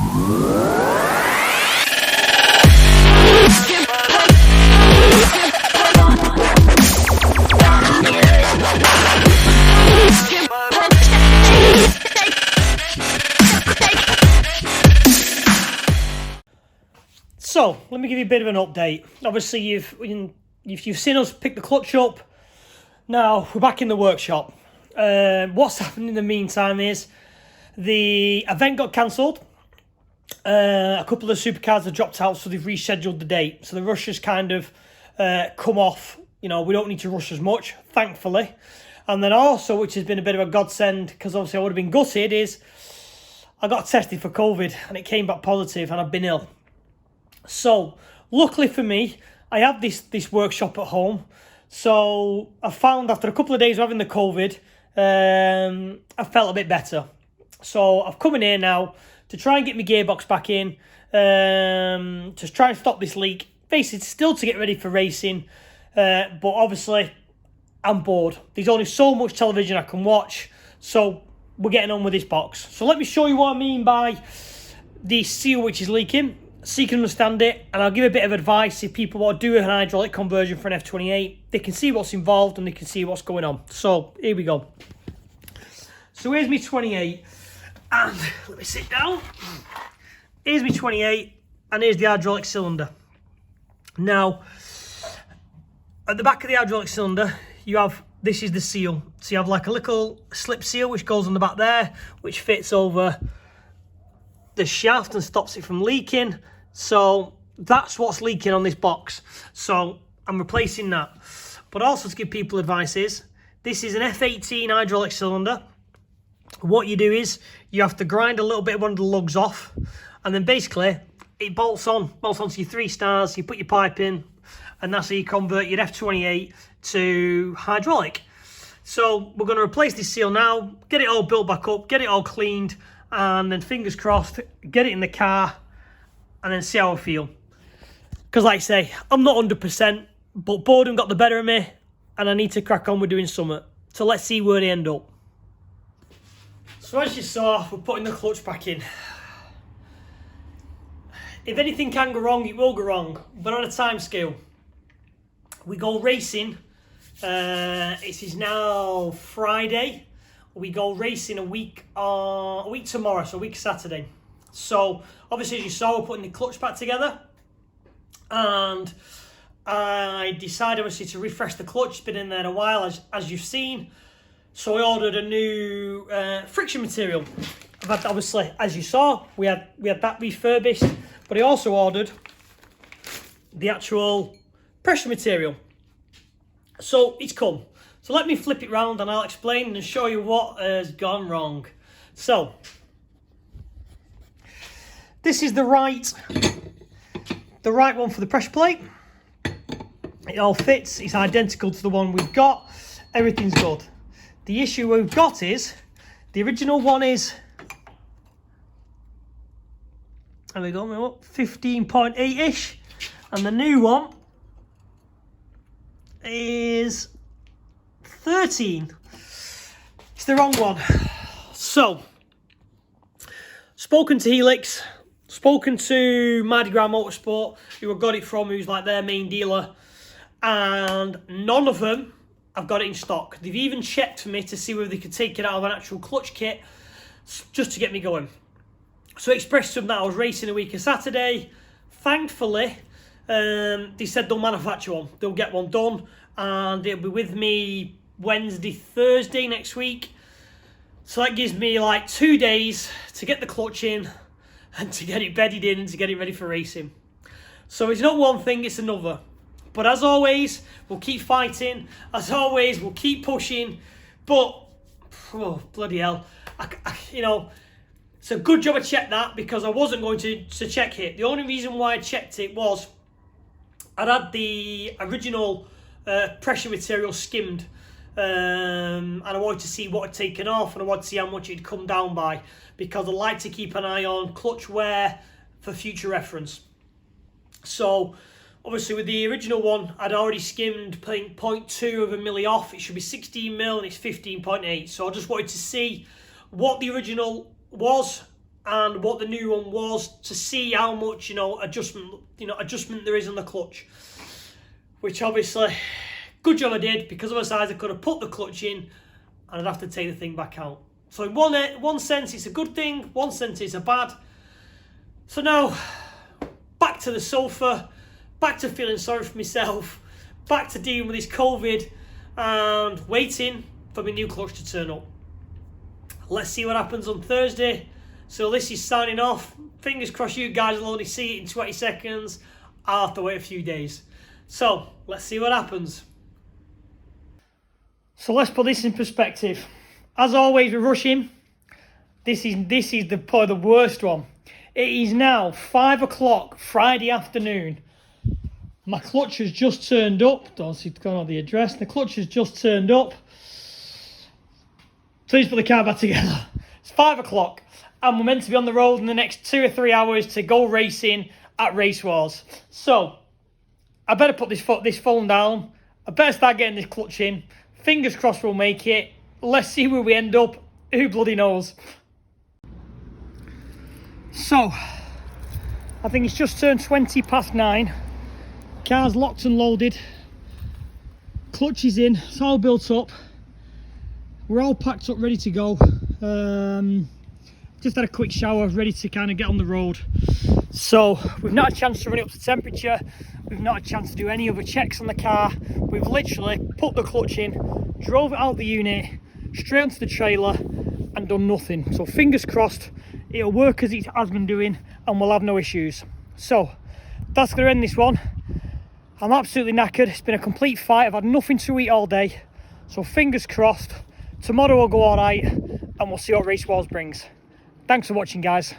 So, let me give you a bit of an update. Obviously, you've seen us pick the clutch up. Now, we're back in the workshop. What's happened in the meantime is the event got cancelled. A couple of supercars have dropped out, so they've rescheduled the date. So the rush has kind of come off. You know, we don't need to rush as much, thankfully. And then also, which has been a bit of a godsend, because obviously I would have been gutted, is I got tested for COVID and it came back positive and I've been ill. So, luckily for me, I have this workshop at home. So, I found after a couple of days of having the COVID, I felt a bit better. So, I've come in here now to try and get my gearbox back in, to try and stop this leak. Basically, still to get ready for racing. But obviously, I'm bored. There's only so much television I can watch. So, we're getting on with this box. So, let me show you what I mean by the seal which is leaking, so you can understand it, and I'll give a bit of advice if people want to do an hydraulic conversion for an F28. They can see what's involved and they can see what's going on. So here we go. So here's my 28, and let me sit down. Here's my 28, and here's the hydraulic cylinder. Now, at the back of the hydraulic cylinder, you have, this is the seal. So you have like a little slip seal which goes on the back there, which fits over the shaft and stops it from leaking. So that's what's leaking on this box. So I'm replacing that. But also to give people advice is, this is an F18 hydraulic cylinder. What you do is you have to grind a little bit of one of the lugs off, and then basically it bolts onto your 3 stars. You put your pipe in, and that's how you convert your F28 to hydraulic. So we're going to replace this seal now, get it all built back up, get it all cleaned, and then fingers crossed, get it in the car and then see how I feel. Because like I say, I'm not 100%, but boredom got the better of me and I need to crack on with doing something. So let's see where they end up. So as you saw, we're putting the clutch back in. If anything can go wrong, it will go wrong. But on a time scale, we go racing. It is now Friday. We go racing a week tomorrow, so a week Saturday. So obviously, as you saw, we're putting the clutch back together, and I decided obviously to refresh the clutch. It's been in there a while, as you've seen. So I ordered a new friction material. I've had, obviously, as you saw, we had that refurbished, but I also ordered the actual pressure material. So it's come. So let me flip it round and I'll explain and show you what has gone wrong. So this is the right one for the pressure plate. It all fits. It's identical to the one we've got. Everything's good. The issue we've got is the original one is, there we go, 15.8-ish, and the new one is 13. It's the wrong one. So, spoken to Helix, spoken to Mardi Gras Motorsport, who I got it from, who's like their main dealer, and none of them have got it in stock. They've even checked for me to see whether they could take it out of an actual clutch kit just to get me going. So I expressed to them that I was racing a week of Saturday. Thankfully, they said they'll manufacture one. They'll get one done and it'll be with me Wednesday, Thursday next week. So that gives me like 2 days to get the clutch in and to get it bedded in and to get it ready for racing. So it's not one thing, it's another. But as always, we'll keep fighting. As always, we'll keep pushing. But, oh, bloody hell. You know, it's a good job I checked that because I wasn't going to check it. The only reason why I checked it was I'd had the original pressure material skimmed. And I wanted to see what had taken off and I wanted to see how much it'd come down by because I like to keep an eye on clutch wear for future reference. So, obviously with the original one, I'd already skimmed 0.2 of a milli off. It should be 16 mil and it's 15.8. So I just wanted to see what the original was and what the new one was, to see how much adjustment there is on the clutch. Which obviously, good job I did, because otherwise I could have put the clutch in and I'd have to take the thing back out. So in one sense it's a good thing, one sense it's a bad. So now, back to the sofa, back to feeling sorry for myself, back to dealing with this COVID, and waiting for my new clutch to turn up. Let's see what happens on Thursday. So this is signing off. Fingers crossed you guys will only see it in 20 seconds. I'll have to wait a few days. So let's see what happens. So let's put this in perspective. As always, we're rushing. This is probably the worst one. It is now 5 o'clock Friday afternoon. My clutch has just turned up. Don't see it's going on the address. The clutch has just turned up. Please put the car back together. It's 5 o'clock, and we're meant to be on the road in the next 2 or 3 hours to go racing at Racewars. So I better put this phone down. I better start getting this clutch in. Fingers crossed we'll make it. Let's see where we end up. Who bloody knows? So, I think it's just turned 20 past 9. Car's locked and loaded. Clutch is in. It's all built up. We're all packed up, ready to go. Just had a quick shower, ready to kind of get on the road. So, we've not had a chance to run it up to temperature. We've not had a chance to do any other checks on the car. We've literally put the clutch in, drove it out the unit, straight onto the trailer, and done nothing. So fingers crossed it'll work as it has been doing and we'll have no issues. So that's going to end this one. I'm absolutely knackered. It's been a complete fight. I've had nothing to eat all day. So fingers crossed tomorrow will go all right, and we'll see what Racewars brings. Thanks for watching, guys.